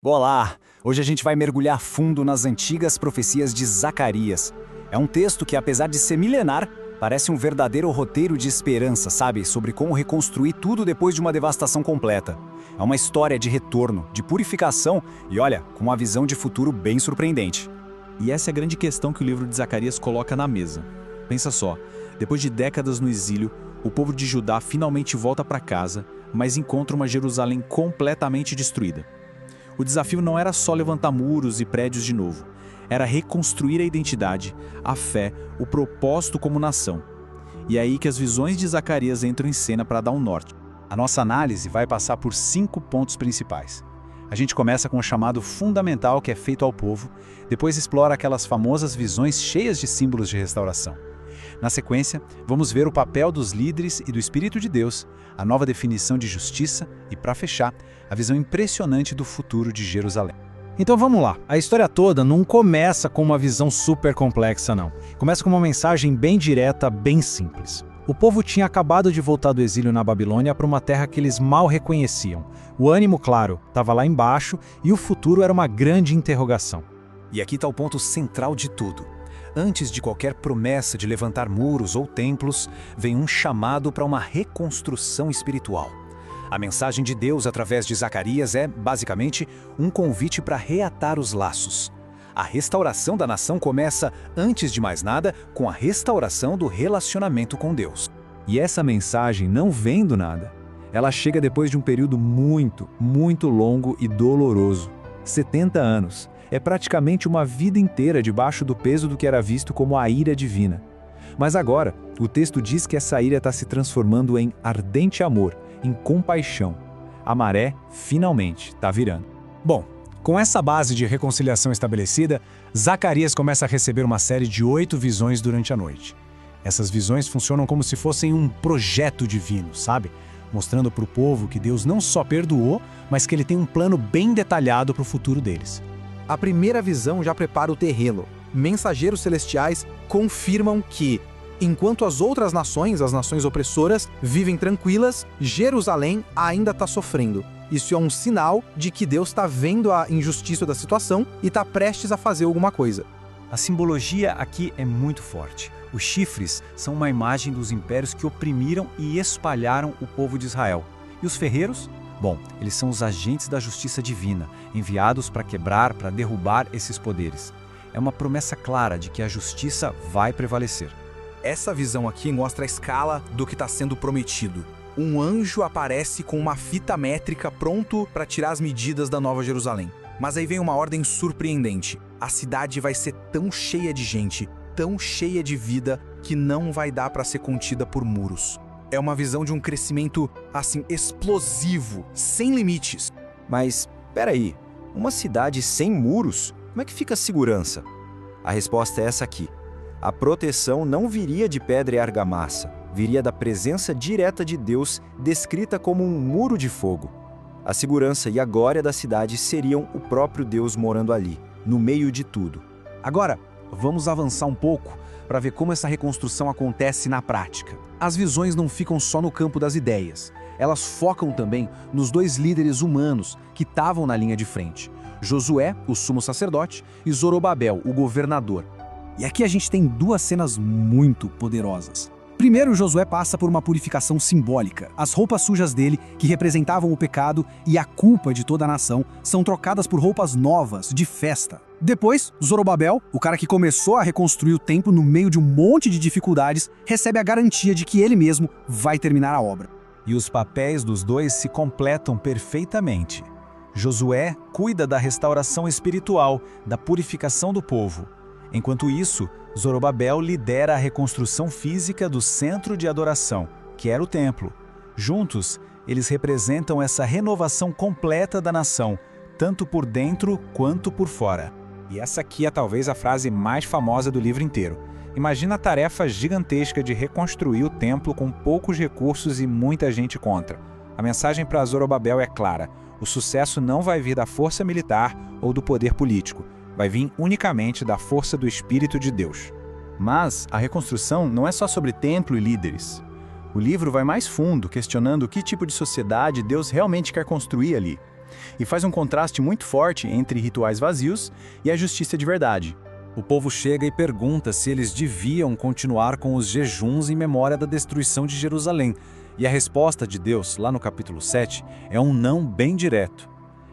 Olá! Hoje a gente vai mergulhar fundo nas antigas profecias de Zacarias. É um texto que, apesar de ser milenar, parece um verdadeiro roteiro de esperança, sabe? Sobre como reconstruir tudo depois de uma devastação completa. É uma história de retorno, de purificação e, olha, com uma visão de futuro bem surpreendente. E essa é a grande questão que o livro de Zacarias coloca na mesa. Pensa só, depois de décadas no exílio, o povo de Judá finalmente volta para casa, mas encontra uma Jerusalém completamente destruída. O desafio não era só levantar muros e prédios de novo. Era reconstruir a identidade, a fé, o propósito como nação. E é aí que as visões de Zacarias entram em cena para dar um norte. A nossa análise vai passar por 5 pontos principais. A gente começa com o chamado fundamental que é feito ao povo, depois explora aquelas famosas visões cheias de símbolos de restauração. Na sequência, vamos ver o papel dos líderes e do Espírito de Deus, a nova definição de justiça e, para fechar, a visão impressionante do futuro de Jerusalém. Então vamos lá, a história toda não começa com uma visão super complexa não. Começa com uma mensagem bem direta, bem simples. O povo tinha acabado de voltar do exílio na Babilônia para uma terra que eles mal reconheciam. O ânimo, claro, estava lá embaixo e o futuro era uma grande interrogação. E aqui está o ponto central de tudo. Antes de qualquer promessa de levantar muros ou templos, vem um chamado para uma reconstrução espiritual. A mensagem de Deus através de Zacarias é, basicamente, um convite para reatar os laços. A restauração da nação começa, antes de mais nada, com a restauração do relacionamento com Deus. E essa mensagem não vem do nada. Ela chega depois de um período muito longo e doloroso. 70 anos. É praticamente uma vida inteira debaixo do peso do que era visto como a ira divina. Mas agora, o texto diz que essa ira está se transformando em ardente amor, em compaixão. A maré, finalmente, está virando. Bom, com essa base de reconciliação estabelecida, Zacarias começa a receber uma série de 8 visões durante a noite. Essas visões funcionam como se fossem um projeto divino, sabe? Mostrando para o povo que Deus não só perdoou, mas que ele tem um plano bem detalhado para o futuro deles. A primeira visão já prepara o terreno. Mensageiros celestiais confirmam que, enquanto as outras nações, as nações opressoras, vivem tranquilas, Jerusalém ainda está sofrendo. Isso é um sinal de que Deus está vendo a injustiça da situação e está prestes a fazer alguma coisa. A simbologia aqui é muito forte. Os chifres são uma imagem dos impérios que oprimiram e espalharam o povo de Israel. E os ferreiros? Bom, eles são os agentes da justiça divina, enviados para quebrar, para derrubar esses poderes. É uma promessa clara de que a justiça vai prevalecer. Essa visão aqui mostra a escala do que está sendo prometido. Um anjo aparece com uma fita métrica pronto para tirar as medidas da Nova Jerusalém. Mas aí vem uma ordem surpreendente. A cidade vai ser tão cheia de gente, tão cheia de vida, que não vai dar para ser contida por muros. É uma visão de um crescimento, assim, explosivo, sem limites. Mas, peraí, uma cidade sem muros? Como é que fica a segurança? A resposta é essa aqui. A proteção não viria de pedra e argamassa, viria da presença direta de Deus, descrita como um muro de fogo. A segurança e a glória da cidade seriam o próprio Deus morando ali, no meio de tudo. Agora, vamos avançar um pouco para ver como essa reconstrução acontece na prática. As visões não ficam só no campo das ideias. Elas focam também nos 2 líderes humanos que estavam na linha de frente. Josué, o sumo sacerdote, e Zorobabel, o governador. E aqui a gente tem 2 cenas muito poderosas. Primeiro, Josué passa por uma purificação simbólica. As roupas sujas dele, que representavam o pecado e a culpa de toda a nação, são trocadas por roupas novas, de festa. Depois, Zorobabel, o cara que começou a reconstruir o templo no meio de um monte de dificuldades, recebe a garantia de que ele mesmo vai terminar a obra. E os papéis dos 2 se completam perfeitamente. Josué cuida da restauração espiritual, da purificação do povo. Enquanto isso, Zorobabel lidera a reconstrução física do centro de adoração, que era o templo. Juntos, eles representam essa renovação completa da nação, tanto por dentro quanto por fora. E essa aqui é talvez a frase mais famosa do livro inteiro. Imagina a tarefa gigantesca de reconstruir o templo com poucos recursos e muita gente contra. A mensagem para Zorobabel é clara: o sucesso não vai vir da força militar ou do poder político. Vai vir unicamente da força do Espírito de Deus. Mas a reconstrução não é só sobre templo e líderes. O livro vai mais fundo, questionando que tipo de sociedade Deus realmente quer construir ali. e faz um contraste muito forte entre rituais vazios e a justiça de verdade. O povo chega e pergunta se eles deviam continuar com os jejuns em memória da destruição de Jerusalém, e a resposta de Deus, lá no capítulo 7, é um não bem direto.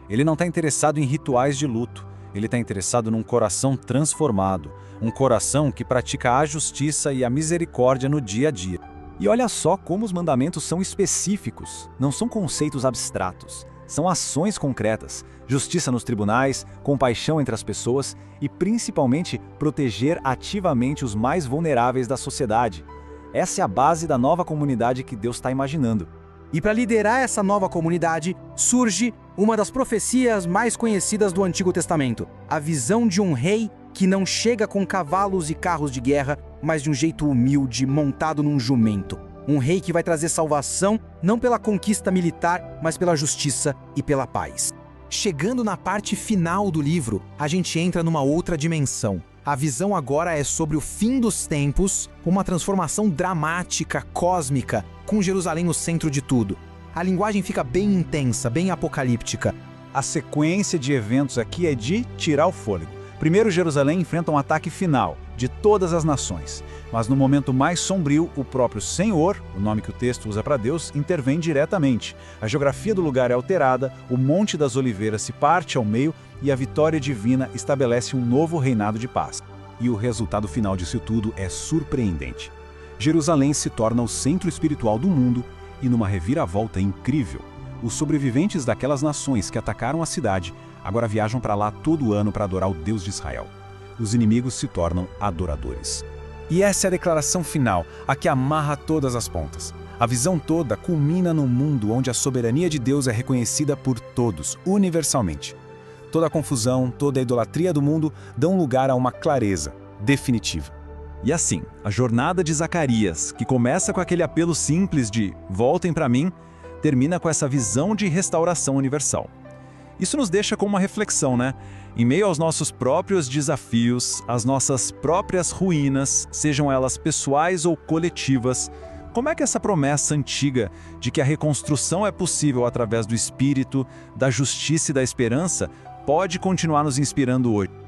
Ele não está interessado em rituais de luto, ele está interessado num coração transformado, um coração que pratica a justiça e a misericórdia no dia a dia. E olha só como os mandamentos são específicos, não são conceitos abstratos, são ações concretas, justiça nos tribunais, compaixão entre as pessoas e, principalmente, proteger ativamente os mais vulneráveis da sociedade. Essa é a base da nova comunidade que Deus está imaginando. E para liderar essa nova comunidade, surge uma das profecias mais conhecidas do Antigo Testamento, a visão de um rei que não chega com cavalos e carros de guerra, mas de um jeito humilde, montado num jumento. Um rei que vai trazer salvação não pela conquista militar, mas pela justiça e pela paz. Chegando na parte final do livro, a gente entra numa outra dimensão. A visão agora é sobre o fim dos tempos, uma transformação dramática, cósmica, com Jerusalém no centro de tudo. A linguagem fica bem intensa, bem apocalíptica. A sequência de eventos aqui é de tirar o fôlego. Primeiro, Jerusalém enfrenta um ataque final de todas as nações. Mas no momento mais sombrio, o próprio Senhor, o nome que o texto usa para Deus, intervém diretamente. A geografia do lugar é alterada, o Monte das Oliveiras se parte ao meio e a vitória divina estabelece um novo reinado de paz. E o resultado final disso tudo é surpreendente. Jerusalém se torna o centro espiritual do mundo e, numa reviravolta incrível, os sobreviventes daquelas nações que atacaram a cidade agora viajam para lá todo ano para adorar o Deus de Israel. Os inimigos se tornam adoradores. E essa é a declaração final, a que amarra todas as pontas. A visão toda culmina num mundo onde a soberania de Deus é reconhecida por todos, universalmente. Toda a confusão, toda a idolatria do mundo dão lugar a uma clareza definitiva. E assim, a jornada de Zacarias, que começa com aquele apelo simples de "voltem para mim", termina com essa visão de restauração universal. Isso nos deixa com uma reflexão, né? Em meio aos nossos próprios desafios, às nossas próprias ruínas, sejam elas pessoais ou coletivas, como é que essa promessa antiga de que a reconstrução é possível através do Espírito, da justiça e da esperança pode continuar nos inspirando hoje?